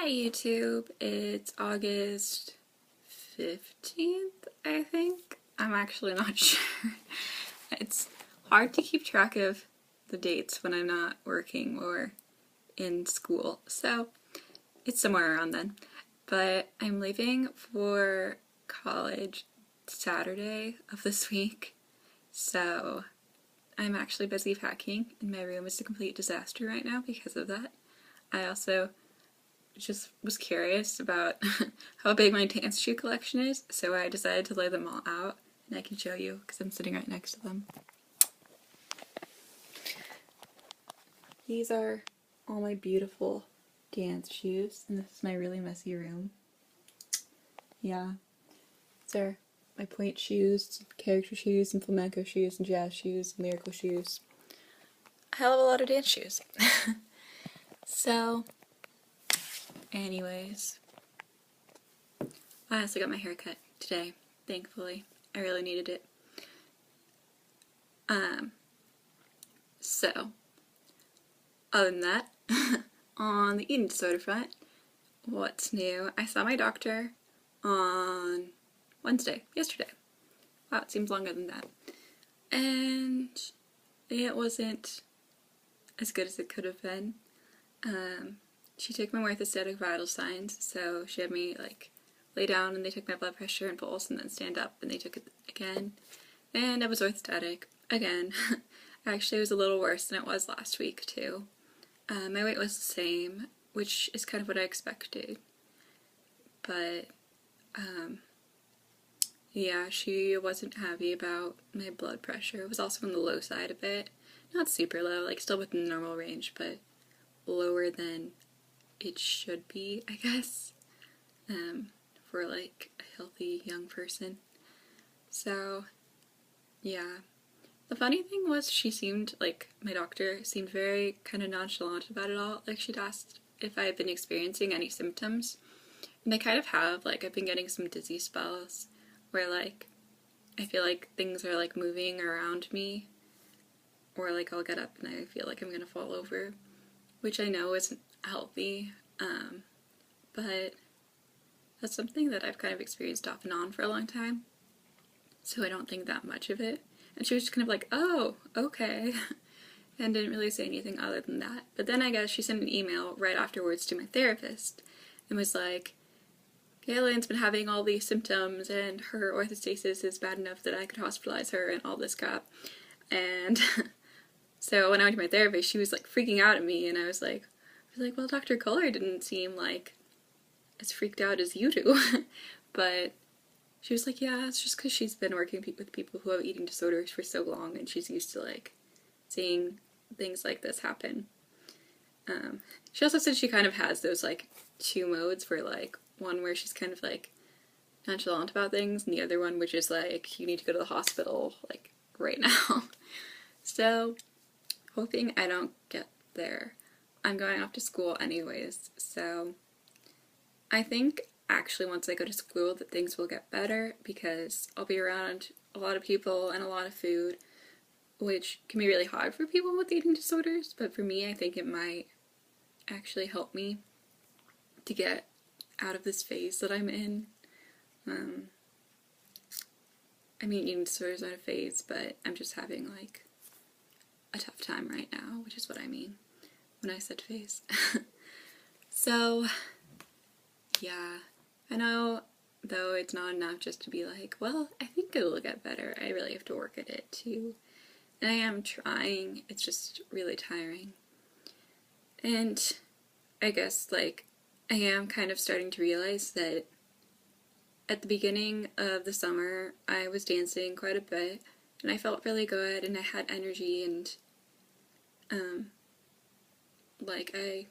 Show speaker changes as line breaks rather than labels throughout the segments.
Hi YouTube, it's August 15th, I think. I'm actually not sure. It's hard to keep track of the dates when I'm not working or in school, so it's somewhere around then. But I'm leaving for college Saturday of this week, so I'm actually busy packing, and my room is a complete disaster right now because of that. I also just was curious about how big my dance shoe collection is, so I decided to lay them all out, and I can show you because I'm sitting right next to them. These are all my beautiful dance shoes, and this is my really messy room. Yeah, these are my pointe shoes, character shoes, and flamenco shoes, and jazz shoes, and lyrical shoes. I have a lot of dance shoes. So, anyways, I also got my hair cut today, thankfully. I really needed it. So, other than that, on the eating disorder front, what's new? I saw my doctor on Wednesday, yesterday. Wow, it seems longer than that. And it wasn't as good as it could have been. She took my orthostatic vital signs, so she had me lay down and they took my blood pressure and pulse and then stand up and they took it again. And I was orthostatic again. Actually, it was a little worse than it was last week too. My weight was the same, which is kind of what I expected. But, yeah, she wasn't happy about my blood pressure. It was also on the low side a bit. Not super low, still within the normal range, but lower than it should be, I guess, for a healthy young person. So, yeah. The funny thing was my doctor seemed very kind of nonchalant about it all. She'd asked if I had been experiencing any symptoms. And I kind of have. I've been getting some dizzy spells where I feel like things are moving around me. Or I'll get up and I feel like I'm gonna fall over. Which I know isn't healthy. But that's something that I've kind of experienced off and on for a long time. So I don't think that much of it. And she was just kind of oh, okay. And didn't really say anything other than that. But then I guess she sent an email right afterwards to my therapist and was like, Galen's been having all these symptoms and her orthostasis is bad enough that I could hospitalize her and all this crap. And so when I went to my therapist, she was freaking out at me and I was like, well, Dr. Kohler didn't seem as freaked out as you do. But she was like, yeah, it's just because she's been working with people who have eating disorders for so long and she's used to seeing things like this happen. She also said she kind of has those two modes where one where she's kind of nonchalant about things and the other one which is you need to go to the hospital right now. So hoping I don't get there. I'm going off to school anyways, so I think actually once I go to school that things will get better because I'll be around a lot of people and a lot of food, which can be really hard for people with eating disorders, but for me I think it might actually help me to get out of this phase that I'm in. I mean, eating disorders aren't a phase, but I'm just having a tough time right now, which is what I mean when I said phase. So, yeah, I know though it's not enough just to be well, I think it'll get better. I really have to work at it too. And I am trying, it's just really tiring. And I guess I am kind of starting to realize that at the beginning of the summer I was dancing quite a bit and I felt really good and I had energy and I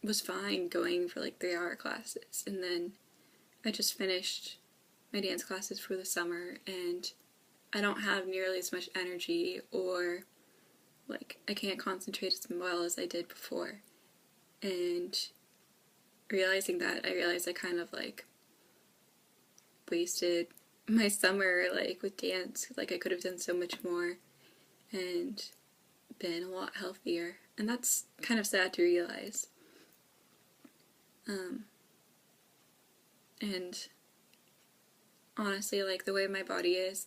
was fine going for 3-hour classes, and then I just finished my dance classes for the summer and I don't have nearly as much energy or I can't concentrate as well as I did before. And realizing that, I realized I kind of wasted my summer with dance. I could have done so much more and been a lot healthier, and that's kind of sad to realize. And honestly, like the way my body is,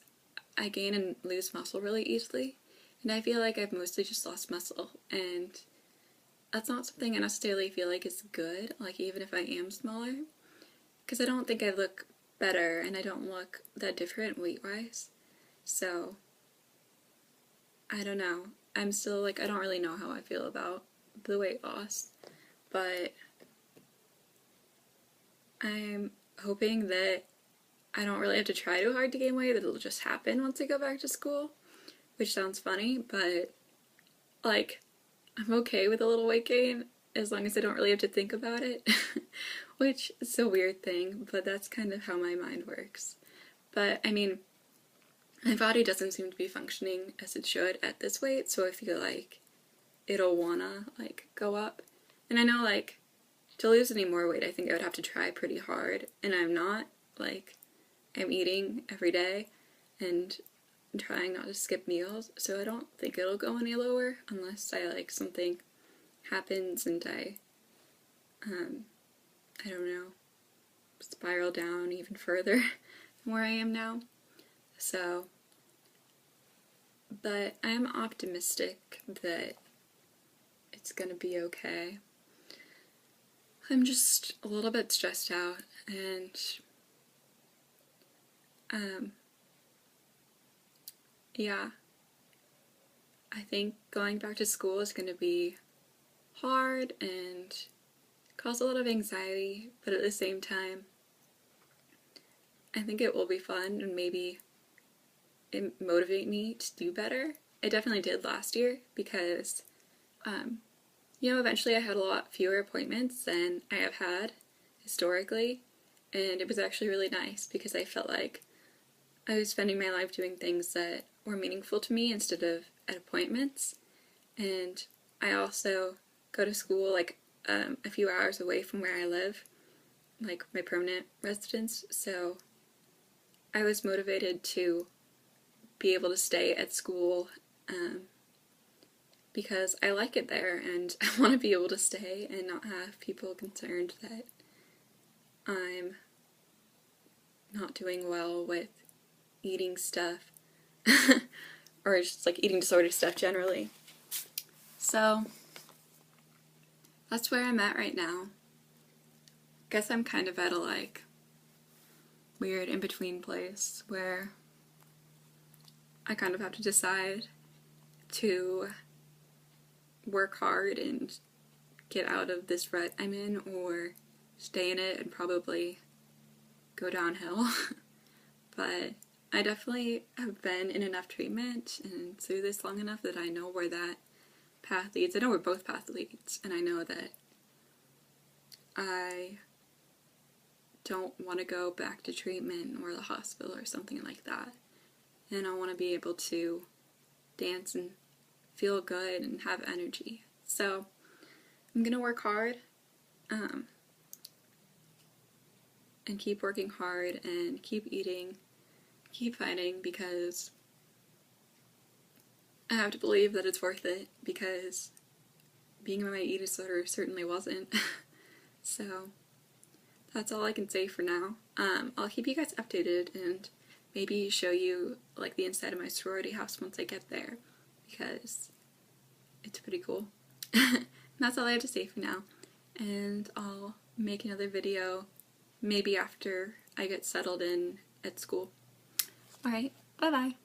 I gain and lose muscle really easily. And I feel like I've mostly just lost muscle. And that's not something I necessarily feel like is good, like even if I am smaller. Because I don't think I look better and I don't look that different weight-wise. So, I don't know. I'm still like, I don't really know how I feel about the weight loss. But I'm hoping that I don't really have to try too hard to gain weight, that it'll just happen once I go back to school. Which sounds funny, but like, I'm okay with a little weight gain as long as I don't really have to think about it. Which is a weird thing, but that's kind of how my mind works. But I mean, my body doesn't seem to be functioning as it should at this weight, so I feel like it'll wanna like go up. And I know like to lose any more weight, I think I would have to try pretty hard, and I'm not. Like, I'm eating every day and I'm trying not to skip meals, so I don't think it'll go any lower unless I like something happens and I don't know, spiral down even further than where I am now. So, but I am optimistic that it's gonna be okay. I'm just a little bit stressed out, and yeah, I think going back to school is gonna be hard and cause a lot of anxiety, but at the same time, I think it will be fun and maybe it motivate me to do better. It definitely did last year because, eventually I had a lot fewer appointments than I have had historically, and it was actually really nice because I felt like I was spending my life doing things that were meaningful to me instead of at appointments. And I also go to school like a few hours away from where I live, like my permanent residence, so I was motivated to be able to stay at school because I like it there and I want to be able to stay and not have people concerned that I'm not doing well with eating stuff or just like eating disorder stuff generally. So that's where I'm at right now. Guess I'm kind of at a like weird in-between place where I kind of have to decide to work hard and get out of this rut I'm in, or stay in it and probably go downhill. But I definitely have been in enough treatment and through this long enough that I know where that path leads. I know where both paths leads, and I know that I don't want to go back to treatment or the hospital or something like that. And I want to be able to dance and feel good and have energy. So I'm gonna work hard and keep working hard and keep eating, keep fighting, because I have to believe that it's worth it, because being on my eating disorder certainly wasn't. So that's all I can say for now. I'll keep you guys updated and maybe show you like the inside of my sorority house once I get there, because it's pretty cool. And that's all I have to say for now. And I'll make another video maybe after I get settled in at school. Alright, bye bye.